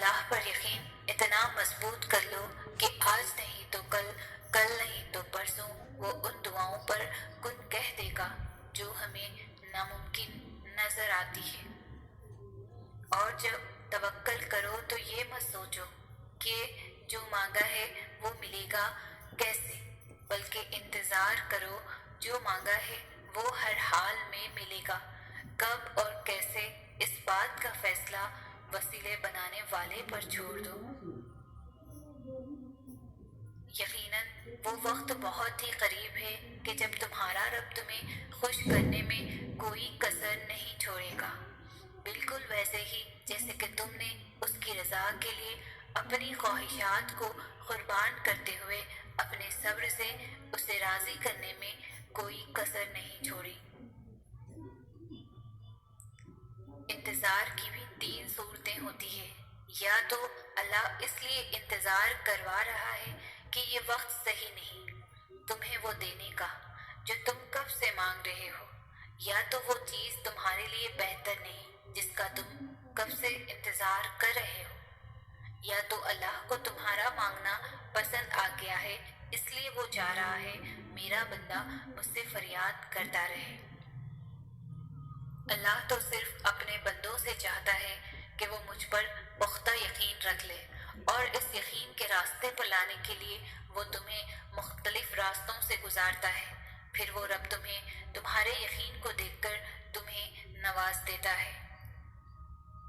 اللہ پر یقین اتنا مضبوط کر لو کہ آج نہیں تو کل، کل نہیں تو پرسوں وہ ان دعاؤں پر کن کہہ دے گا جو ہمیں ناممکن نظر آتی ہے۔ اور جب توکل کرو تو یہ مت سوچو کہ جو مانگا ہے وہ ملے گا کیسے، بلکہ انتظار کرو جو مانگا ہے وہ ہر حال میں ملے گا۔ کب اور کیسے، اس بات کا فیصلہ وسیلے بنانے والے پر چھوڑ دو۔ یقیناً وہ وقت بہت ہی قریب ہے کہ جب تمہارا رب تمہیں خوش کرنے میں کوئی کسر نہیں چھوڑے گا، بالکل ویسے ہی جیسے کہ تم نے اس کی رضا کے لیے اپنی خواہشات کو قربان کرتے ہوئے اپنے صبر سے اسے راضی کرنے میں کوئی کسر نہیں چھوڑی۔ انتظار کی بھی تین صورتیں ہوتی ہیں۔ یا تو اللہ اس لیے انتظار کروا رہا ہے کہ یہ وقت صحیح نہیں تمہیں وہ دینے کا جو تم کب سے مانگ رہے ہو، یا تو وہ چیز تمہارے لیے بہتر نہیں جس کا تم کب سے انتظار کر رہے ہو، یا تو اللہ کو تمہارا مانگنا پسند آ گیا ہے اس لیے وہ چاہ رہا ہے میرا بندہ مجھ سے فریاد کرتا رہے۔ اللہ تو صرف اپنے بندوں سے چاہتا ہے کہ وہ مجھ پر پختہ یقین رکھ لے، اور اس یقین کے راستے پر لانے کے لیے وہ تمہیں مختلف راستوں سے گزارتا ہے، پھر وہ رب تمہیں تمہارے یقین کو دیکھ کر تمہیں نواز دیتا ہے۔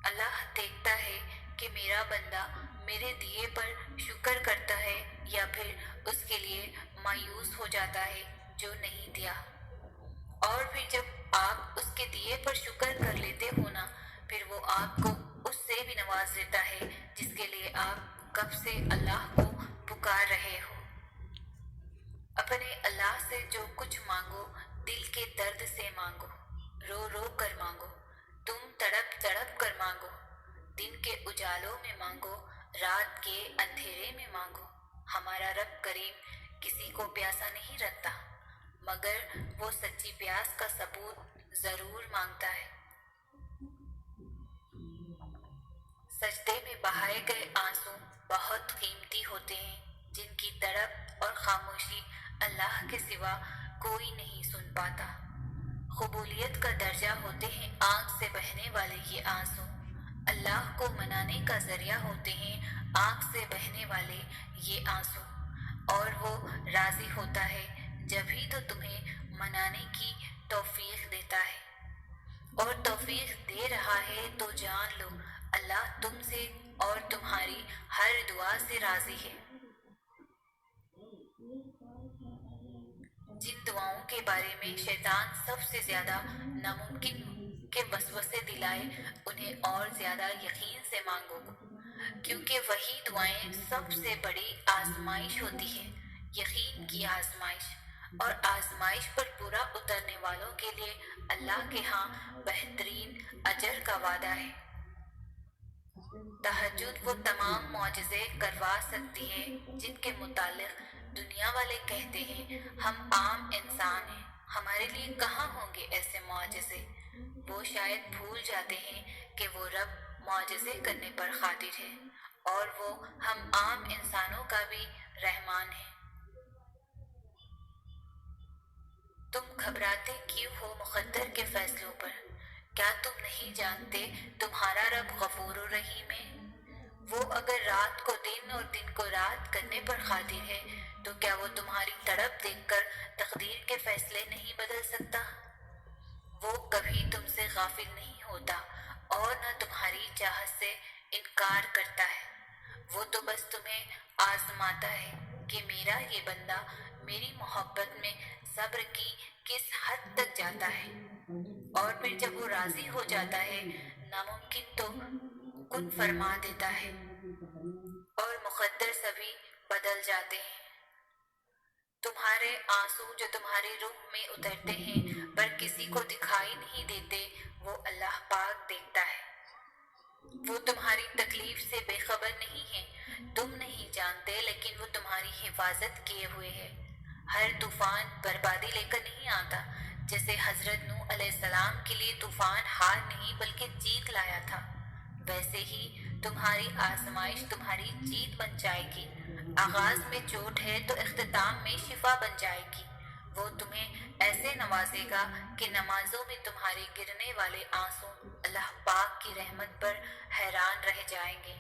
اللہ دیکھتا ہے کہ میرا بندہ میرے دیے پر شکر کرتا ہے یا پھر اس کے لیے مایوس ہو جاتا ہے جو نہیں دیا، اور پھر جب آپ اس کے دیے پر شکر کر لیتے ہو نا، پھر وہ آپ کو اس سے بھی نواز دیتا ہے جس کے لیے آپ کب سے اللہ کو پکار رہے ہو۔ اپنے اللہ سے جو کچھ مانگو دل کے درد سے مانگو، رو رو کر مانگو، تم تڑپ تڑپ کر مانگو، دن کے اجالوں میں مانگو، رات کے اندھیرے میں مانگو۔ ہمارا رب کریم کسی کو پیاسا نہیں رکھتا، مگر وہ سچی پیاس کا ثبوت ضرور مانگتا ہے۔ سجدے میں بہائے گئے آنسو بہت قیمتی ہوتے ہیں جن کی تڑپ اور خاموشی اللہ کے سوا کوئی نہیں سن پاتا۔ قبولیت کا درجہ ہوتے ہیں آنکھ سے بہنے والے یہ آنسو، اللہ کو منانے کا ذریعہ ہوتے ہیں آنکھ سے بہنے والے یہ آنسو، اور وہ راضی ہوتا ہے جبھی تو تمہیں منانے کی توفیق دیتا ہے، اور توفیق دے رہا ہے تو جان لو اللہ تم سے اور تمہاری ہر دعا سے راضی ہے۔ جن دعاؤں کے بارے میں شیطان سب سے زیادہ ناممکن کے وسوسے دلائے انہیں اور زیادہ یقین سے مانگو، کیونکہ وہی دعائیں سب سے بڑی آزمائش ہوتی ہے، یقین کی آزمائش، اور آزمائش پر پورا اترنے والوں کے لیے اللہ کے ہاں بہترین اجر کا وعدہ ہے۔ تہجد وہ تمام معجزے کروا سکتی ہے جن کے متعلق دنیا والے کہتے ہیں ہم عام انسان ہیں، ہمارے لیے کہاں ہوں گے ایسے معجزے۔ وہ شاید بھول جاتے ہیں کہ وہ رب معجزے کرنے پر قادر ہے، اور وہ ہم عام انسانوں کا بھی رحمان ہے۔ تم گھبراتے کیوں ہو مقدر کے فیصلوں پر؟ کیا تم نہیں جانتے تمہارا رب غفور و رحیم ہے؟ وہ اگر رات کو دن اور دن کو رات کرنے پر قادر ہے تو کیا وہ تمہاری تڑپ دیکھ کر تقدیر کے فیصلے نہیں بدل سکتا؟ وہ کبھی تم سے غافل نہیں ہوتا اور نہ تمہاری چاہت سے انکار کرتا ہے، وہ تو بس تمہیں آزماتا ہے کہ میرا یہ بندہ میری محبت میں صبر کی کس حد تک جاتا ہے، اور پھر جب وہ راضی ہو جاتا ہے ناممکن تو کن فرما دیتا ہے، اور مقدر سبھی بدل جاتے ہیں۔ تمہارے آنسو جو تمہارے روح میں اترتے ہیں پر کسی کو دکھائی نہیں دیتے، وہ اللہ پاک دیکھتا ہے۔ وہ تمہاری تکلیف سے بے خبر نہیں ہے، تم نہیں جانتے لیکن وہ تمہاری حفاظت کیے ہوئے ہے۔ ہر طوفان بربادی لے کر نہیں آتا، جیسے حضرت نوح علیہ السلام کے لیے طوفان ہار نہیں بلکہ جیت لایا تھا، ویسے ہی تمہاری آزمائش تمہاری جیت بن جائے گی۔ آغاز میں چوٹ ہے تو اختتام میں شفا بن جائے گی۔ وہ تمہیں ایسے نوازے گا کہ نمازوں میں تمہارے گرنے والے آنسو اللہ پاک کی رحمت پر حیران رہ جائیں گے۔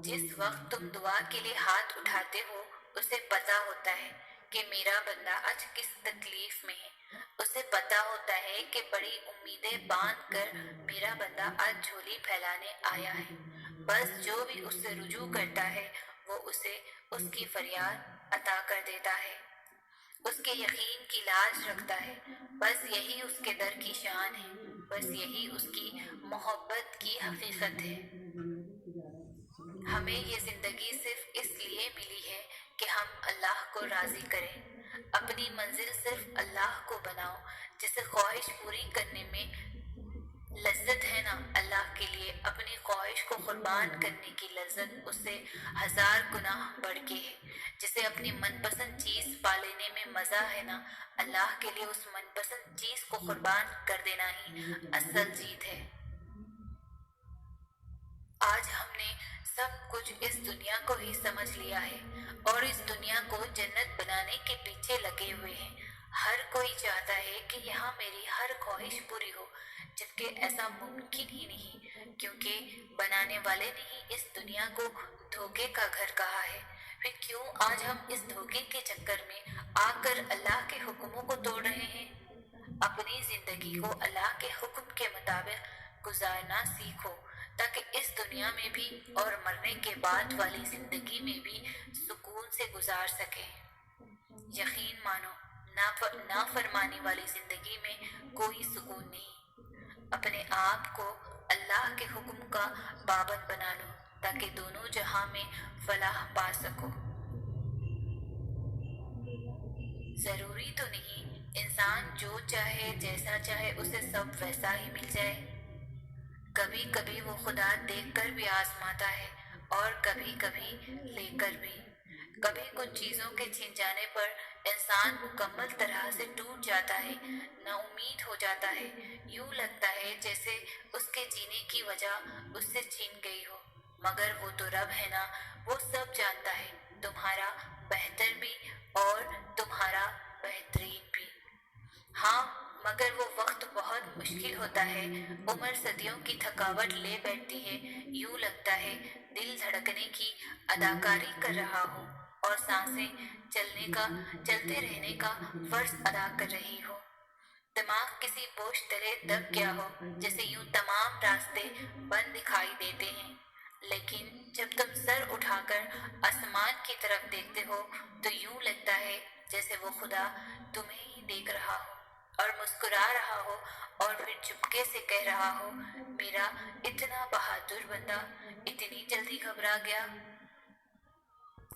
جس وقت تم دعا کے لیے ہاتھ اٹھاتے ہو اسے پتا ہوتا ہے کہ میرا بندہ آج کس تکلیف میں ہے۔ اسے پتا ہوتا ہے کہ بڑی امیدیں باندھ کر میرا بندہ آج جھولی پھیلانے آیا ہے۔ بس جو بھی اس سے رجوع کرتا ہے وہ اسے اس کی فریاد عطا کر دیتا ہے، اس کے یقین کی لاج رکھتا ہے۔ بس یہی اس کے در کی شان ہے، بس یہی اس کی محبت کی حقیقت ہے۔ ہمیں یہ زندگی صرف اس لیے ملی ہے کہ ہم اللہ کو راضی کریں۔ اپنی منزل صرف اللہ کو بناؤ۔ جسے خواہش پوری کرنے میں لذت ہے نا، اللہ کے لیے اپنی خواہش کو قربان کرنے کی لذت اس سے 1000 گنا بڑھ کے ہے۔ جسے اپنی من پسند چیز پا لینے میں مزہ ہے نا، اللہ کے لیے اس من پسند چیز کو قربان کر دینا ہی اصل جیت ہے۔ آج ہم نے سب کچھ اس دنیا کو ہی سمجھ لیا ہے اور اس دنیا کو جنت بنانے کے پیچھے لگے ہوئے ہیں۔ ہر کوئی چاہتا ہے کہ یہاں میری ہر خواہش پوری ہو، جبکہ ایسا ممکن ہی نہیں، کیونکہ بنانے والے نے ہی اس دنیا کو دھوکے کا گھر کہا ہے۔ پھر کیوں آج ہم اس دھوکے کے چکر میں آ کر اللہ کے حکموں کو توڑ رہے ہیں؟ اپنی زندگی کو اللہ کے حکم کے مطابق گزارنا سیکھو، تاکہ اس دنیا میں بھی اور مرنے کے بعد والی زندگی میں بھی سکون سے گزار سکیں۔ یقین مانو، نافرمانی والی زندگی میں کوئی سکون نہیں۔ اپنے آپ کو اللہ کے حکم کا پابند بنا لو تاکہ دونوں جہاں میں فلاح پا سکو۔ ضروری تو نہیں انسان جو چاہے جیسا چاہے اسے سب ویسا ہی مل جائے۔ کبھی کبھی وہ خدا دیکھ کر بھی آزماتا ہے اور کبھی کبھی لے کر بھی۔ کبھی کچھ چیزوں کے چھن جانے پر انسان مکمل طرح سے ٹوٹ جاتا ہے، نا امید ہو جاتا ہے، یوں لگتا ہے جیسے اس کے جینے کی وجہ اس سے چھن گئی ہو۔ مگر وہ تو رب ہے نا، وہ سب جانتا ہے، تمہارا بہتر بھی اور تمہارا بہترین بھی۔ ہاں مگر وہ وقت بہت مشکل ہوتا ہے، عمر صدیوں کی تھکاوٹ لے بیٹھتی ہے، یوں لگتا ہے دل دھڑکنے کی اداکاری کر رہا ہو اور سانسیں چلتے رہنے کا فرض ادا کر رہی ہو۔ دماغ کسی بوجھ تلے دب گیا ہو، جیسے یوں تمام راستے بند دکھائی دیتے ہیں۔ لیکن جب تم سر اٹھا کر آسمان کی طرف دیکھتے ہو تو یوں لگتا ہے جیسے وہ خدا تمہیں ہی دیکھ رہا ہو اور مسکرا رہا ہو اور پھر چپکے سے کہہ رہا ہو، میرا اتنا بہادر بندہ اتنی جلدی گھبرا گیا۔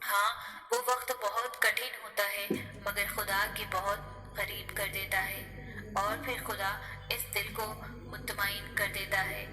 ہاں وہ وقت بہت کٹھن ہوتا ہے مگر خدا کے بہت قریب کر دیتا ہے، اور پھر خدا اس دل کو مطمئن کر دیتا ہے